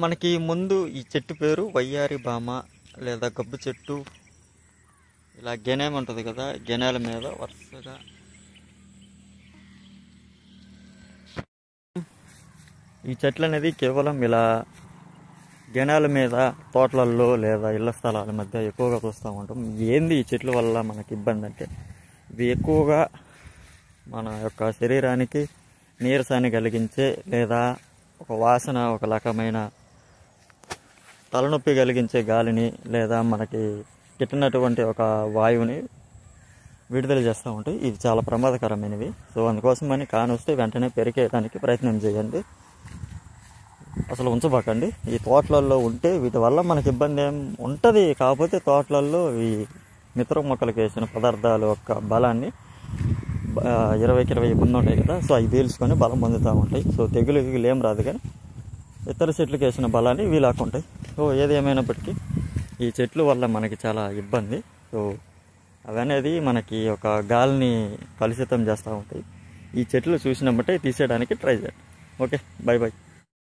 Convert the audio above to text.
మనకి ముందు ఈ చెట్టు పేరు వయ్యారి బామ లేదా గబ్బు చెట్టు. ఇలా గెనేమ ఉంటుంది కదా, గెనేల మీద వరుసగా ఈ చెట్లు అనేది కేవలం ఇలా గెనాల మీద తోటలలో లేదా ఇళ్ల స్థలాల మధ్య ఎక్కువగా చూస్తూ ఉంటాం. ఏంది ఈ చెట్ల వల్ల మనకి ఇబ్బంది అంటే, ఇవి ఎక్కువగా మన యొక్క శరీరానికి నీరసాన్ని కలిగించే లేదా ఒక వాసన, ఒక రకమైన తలనొప్పి కలిగించే గాలిని లేదా మనకి గిట్టినటువంటి ఒక వాయువుని విడుదల చేస్తూ ఉంటాయి. ఇవి చాలా ప్రమాదకరమైనవి. సో అందుకోసమని కానొస్తే వెంటనే పెరికేయడానికి ప్రయత్నం చేయండి, అసలు ఉంచబాకండి. ఈ తోటలలో ఉంటే వీటి వల్ల మనకి ఇబ్బంది ఏం ఉంటుంది, కాకపోతే తోటలలో ఈ మిత్ర మొక్కలకు వేసిన పదార్థాల యొక్క బలాన్ని 20కి 20 ముందు ఉంటాయి కదా, సో అవి పీల్చుకొని బలం పొందుతూ ఉంటాయి. సో తెగులు ఏం రాదు, కానీ ఇతర చెట్లకు వేసిన బలాన్ని ఇవి లాక్కుంటాయి. సో ఏది ఏమైనప్పటికీ ఈ చెట్లు వల్ల మనకి చాలా ఇబ్బంది. సో అవనేది మనకి ఒక గాలిని కలుషితం చేస్తూ ఉంటాయి. ఈ చెట్లు చూసినప్పుడే తీసేయడానికి ట్రై చేయండి. Okay, by by.